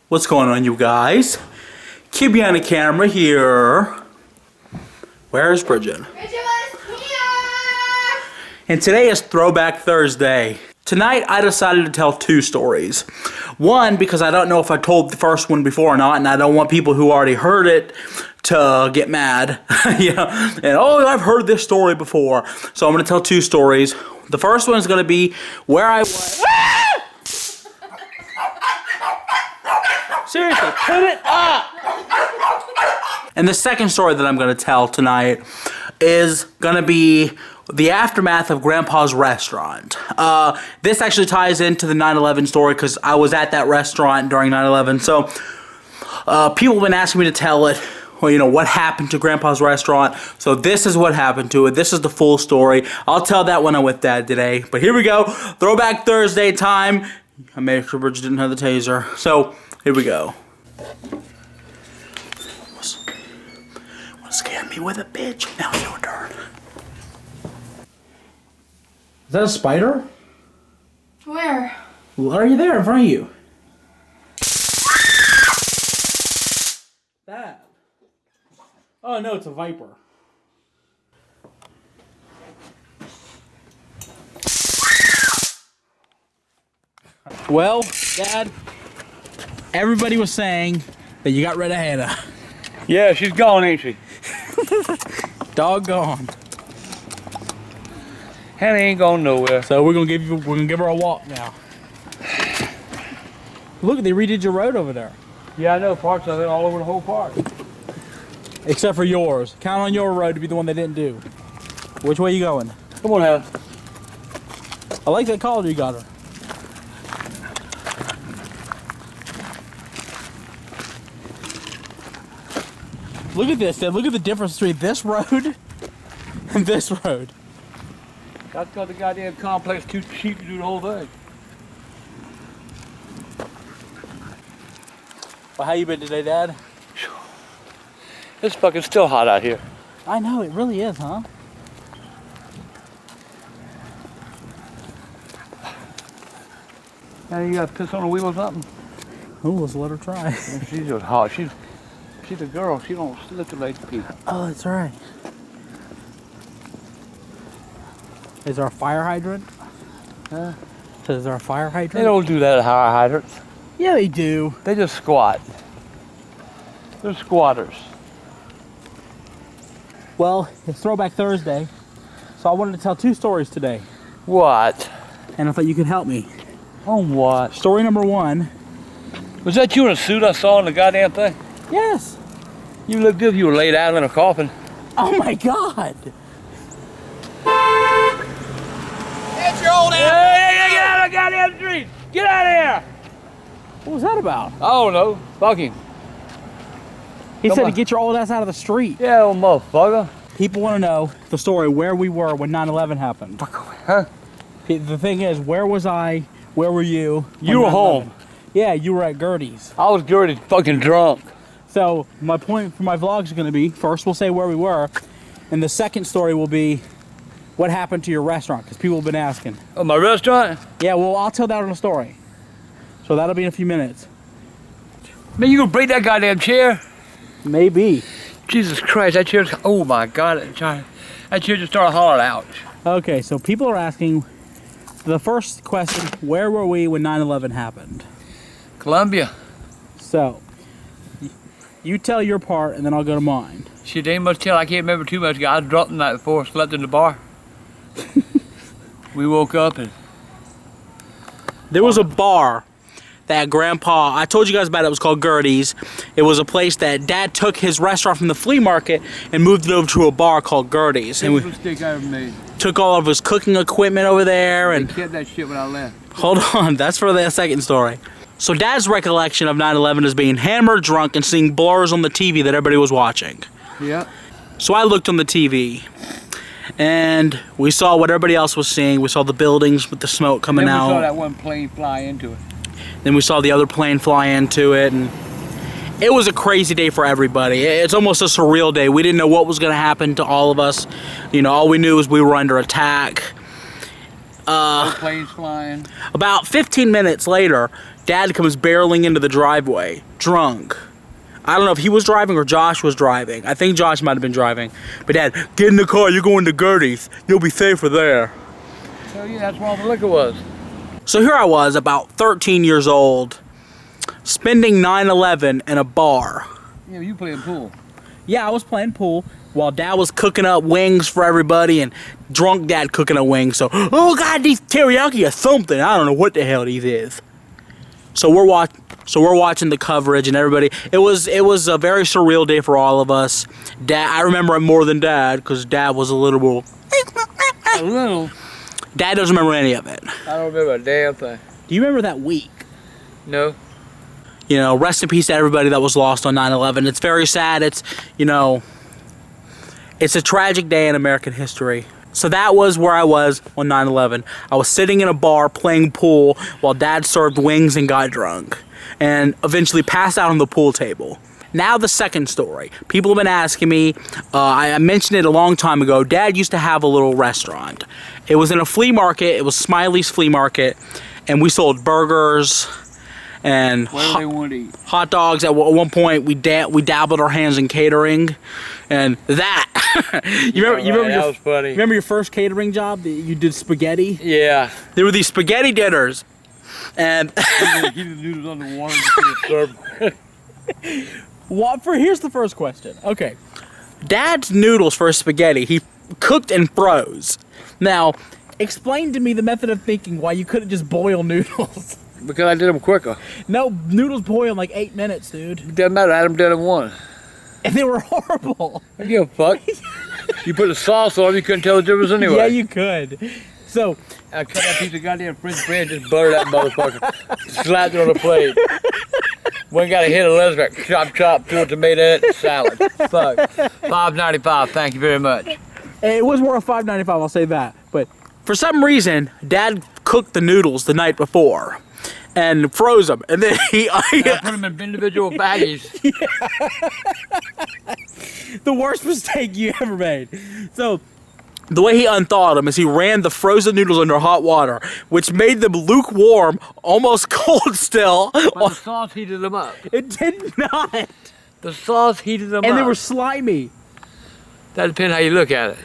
What's going on, you guys? KidBehindACamera here. Where's Bridgette? Bridgette was here! And today is Throwback Thursday. Tonight I decided to tell two stories. One, because I don't know if I told the first one before or not, and I don't want people who already heard it to get mad. And oh, I've heard this story before. So I'm going to tell two stories. The first one is going to be where I was. Seriously, put it up! And the second story that I'm going to tell tonight is going to be the aftermath of Grandpa's restaurant. This actually ties into the 9/11 story because I was at that restaurant during 9/11. So people have been asking me to tell it. Well, you know, what happened to Grandpa's restaurant. So this is what happened to it. This is the full story. I'll tell that when I'm with Dad today. But here we go. Throwback Thursday time. I made sure Bridgette didn't have the taser. So here we go. Want to scare me with a bitch? Now it's your turn. Is that a spider? Where? Well, are you there in front of you? That. Oh no, it's a viper. Well, Dad, everybody was saying that you got rid of Hannah. Yeah, she's gone, ain't she? Doggone. Hannah ain't going nowhere. So we're gonna give her a walk now. Look, they redid your road over there. Yeah, I know parts of it all over the whole park. Except for yours. Count on your road to be the one they didn't do. Which way you going? Come on, Hannah. I like that collar you got her. Look at this, Dad. Look at the difference between this road and this road. That's got the goddamn complex too cheap to do the whole thing. Well, how you been today, Dad? It's fucking still hot out here. I know, it really is, huh? Now you got to piss on the wheel or something? Oh, let's let her try. She's just hot. She's a girl. She don't slip the legs pee. Oh, that's right. Is there a fire hydrant? Huh? Is there a fire hydrant? They don't do that at high hydrants. Yeah, they do. They just squat. They're squatters. Well, it's Throwback Thursday, so I wanted to tell two stories today. What? And I thought you could help me. On what? Story number one. Was that you in a suit I saw in the goddamn thing? Yes. You look good if you were laid out in a coffin. Oh my God. Get your old ass! Hey, get out of the goddamn street! Get out of here! What was that about? I don't know. Fuck him. He Come said on. to get your old ass out of the street. Yeah, old motherfucker. People want to know the story where we were when 9/11 happened. Huh? The thing is, where was I? Where were you? You were home. Yeah, you were at Gertie's. I was dirty fucking drunk. So my point for my vlog is going to be, first we'll say where we were, and the second story will be what happened to your restaurant, because people have been asking. Oh, my restaurant? Yeah, well, I'll tell that on a story. So that'll be in a few minutes. Man, you gonna break that goddamn chair? Maybe. Jesus Christ, that chair's, oh my God, that chair just started hollering out. Okay, so people are asking, the first question, where were we when 9/11 happened? Columbia. So, you tell your part, and then I'll go to mine. Shit, ain't much tell. I can't remember too much. I was drunk the night before, slept in the bar. We woke up and... There was a bar that Grandpa, I told you guys about it, was called Gertie's. It was a place that Dad took his restaurant from the flea market and moved it over to a bar called Gertie's. And we mistake I ever made. took all of his cooking equipment over there and... They kept that shit when I left. Hold on, that's for the second story. So Dad's recollection of 9/11 is being hammered, drunk, and seeing blurs on the TV that everybody was watching. Yep. So I looked on the TV, and we saw what everybody else was seeing. We saw the buildings with the smoke coming Then we saw out. that one plane fly into it. Then we saw the other plane fly into it, and it was a crazy day for everybody. It's almost a surreal day. We didn't know what was going to happen to all of us. You know, all we knew was we were under attack. Planes flying. About 15 minutes later, Dad comes barreling into the driveway, drunk. I don't know if he was driving or Josh was driving. I think Josh might have been driving. But Dad, get in the car, you're going to Gertie's. You'll be safer there. So yeah, that's where all the liquor was. So here I was, about 13 years old, spending 9/11 in a bar. Yeah, you playing pool. Yeah, I was playing pool while Dad was cooking up wings for everybody, and drunk Dad cooking up wings. So, oh God, these teriyaki or something. I don't know what the hell these is. So we're watching the coverage and everybody. It was a very surreal day for all of us. Dad, I remember it more than Dad because Dad was a little. A little. Dad doesn't remember any of it. I don't remember a damn thing. Do you remember that week? No. You know, rest in peace to everybody that was lost on 9/11. It's very sad. It's, you know, it's a tragic day in American history. So that was where I was on 9/11. I was sitting in a bar playing pool while Dad served wings and got drunk. And eventually passed out on the pool table. Now the second story. People have been asking me, I mentioned it a long time ago, Dad used to have a little restaurant. It was in a flea market, it was Smiley's Flea Market, and we sold burgers and hot dogs. At one point we dabbled our hands in catering, and that. That was funny. Remember your first catering job? You did spaghetti? Yeah. There were these spaghetti dinners, and Keep the noodles on the water. Here's the first question. Okay, Dad's noodles for spaghetti, he cooked and froze. Now, explain to me the method of thinking why you couldn't just boil noodles. Because I did them quicker. No, noodles boil in like 8 minutes, dude. It doesn't matter, I had them done in one. And they were horrible. I give a fuck. You put the sauce on, you couldn't tell the difference anyway. Yeah, you could. So, I cut that piece of goddamn French bread, just butter that motherfucker. Slapped it on the plate. When got a hit of Elizabeth, chop, threw a tomato in it, salad. Fuck. $5.95, thank you very much. It was worth $5.95, I'll say that. But for some reason, Dad cooked the noodles the night before and froze them. And then I put them in individual baggies. The worst mistake you ever made. So, the way he unthawed them is he ran the frozen noodles under hot water, which made them lukewarm, almost cold still. But the sauce heated them up. It did not. The sauce heated them up. And they were slimy. That depends how you look at it.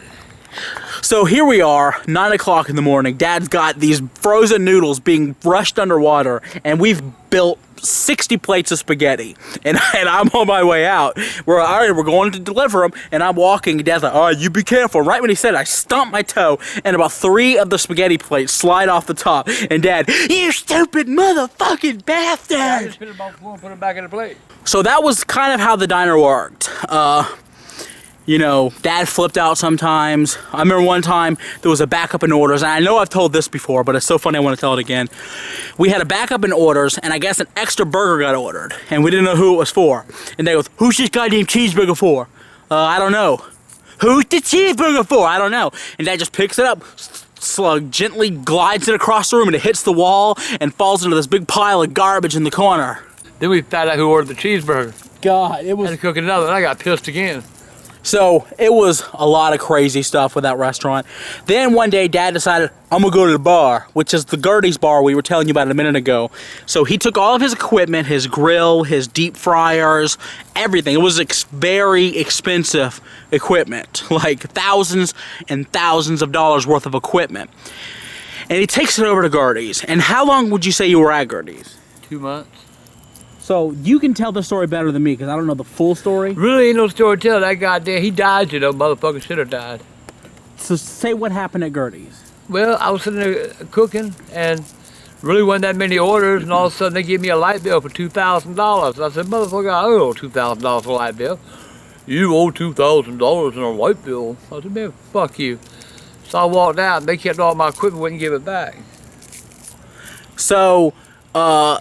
So here we are, 9 o'clock in the morning. Dad's got these frozen noodles being brushed underwater, and we've built 60 plates of spaghetti. And I'm on my way out. We're going to deliver them, and I'm walking. Dad's like, "Oh, you be careful." Right when he said it, I stomped my toe, and about 3 of the spaghetti plates slide off the top. And Dad, "You stupid motherfucking bastard!" I just spit them off the floor and put them back in the plate. So that was kind of how the diner worked. You know, Dad flipped out sometimes. I remember one time there was a backup in orders, and I know I've told this before, but it's so funny I want to tell it again. We had a backup in orders, and I guess an extra burger got ordered, and we didn't know who it was for. And they goes, "Who's this goddamn cheeseburger for?" I don't know. "Who's the cheeseburger for?" I don't know. And Dad just picks it up, gently glides it across the room, and it hits the wall and falls into this big pile of garbage in the corner. Then we found out who ordered the cheeseburger. God, it was... Had to cook another, and I got pissed again. So, it was a lot of crazy stuff with that restaurant. Then one day, Dad decided, I'm going to go to the bar, which is the Gertie's bar we were telling you about a minute ago. So, he took all of his equipment, his grill, his deep fryers, everything. It was very expensive equipment, like thousands and thousands of dollars worth of equipment. And he takes it over to Gertie's. And how long would you say you were at Gertie's? 2 months. So, you can tell the story better than me, because I don't know the full story. Really ain't no story to tell. That goddamn, he died, you know, motherfucker should have died. So, say what happened at Gertie's. Well, I was sitting there cooking, and really wasn't that many orders, and all of a sudden they gave me a light bill for $2,000. I said, "Motherfucker, I owe $2,000 for a light bill." "You owe $2,000 in a light bill." I said, "Man, fuck you." So I walked out, and they kept all my equipment, wouldn't give it back. So,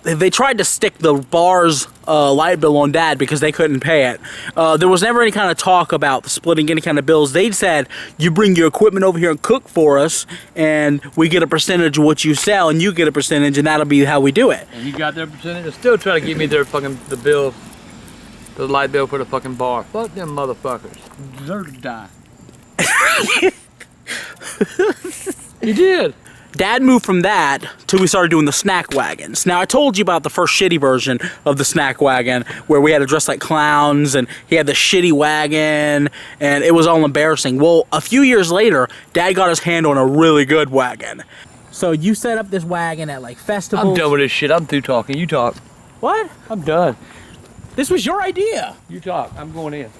they tried to stick the bar's light bill on Dad because they couldn't pay it. There was never any kind of talk about splitting any kind of bills. They said, "You bring your equipment over here and cook for us, and we get a percentage of what you sell, and you get a percentage, and that'll be how we do it." And you got their percentage, and still try to give me their fucking, the bill, the light bill for the fucking bar. Fuck them motherfuckers. Deserve to die. He did. Dad moved from that till we started doing the snack wagons. Now, I told you about the first shitty version of the snack wagon where we had to dress like clowns and he had the shitty wagon and it was all embarrassing. Well, a few years later, Dad got his hand on a really good wagon. So you set up this wagon at like festivals? I'm done with this shit. I'm through talking. You talk. What? I'm done. This was your idea. You talk. I'm going in.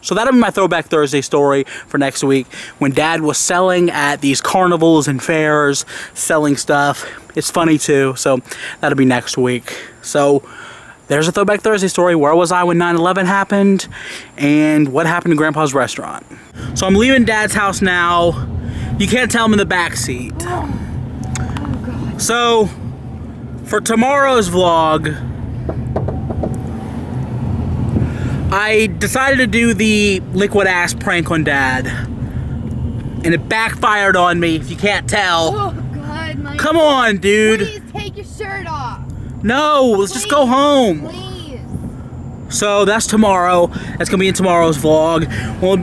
So that'll be my Throwback Thursday story for next week when Dad was selling at these carnivals and fairs, selling stuff. It's funny too, so that'll be next week. So there's a Throwback Thursday story. Where was I when 9/11 happened? And what happened to Grandpa's restaurant? So I'm leaving Dad's house now. You can't tell him in the back seat. Oh God. So for tomorrow's vlog, I decided to do the liquid ass prank on Dad, and it backfired on me, if you can't tell. Oh God, Mike. Come on, dude. Please take your shirt off. No, let's just go home. Please. So that's tomorrow. That's gonna be in tomorrow's vlog. Well,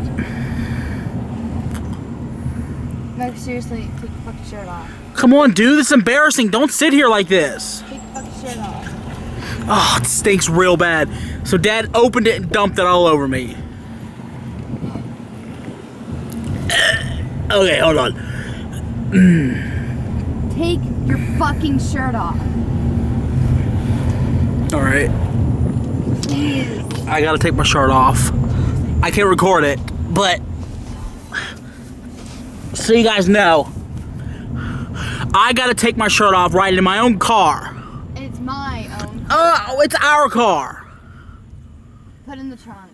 No, seriously, take your fucking shirt off. come on, dude. This is embarrassing. Don't sit here like this. Take your fucking shirt off. Oh, it stinks real bad. So Dad opened it and dumped it all over me. Okay, hold on. Take your fucking shirt off. All right. Please. I gotta take my shirt off. I can't record it, but so you guys know, I gotta take my shirt off right in my own car. It's my own. Oh, it's our car. Put in the trunk.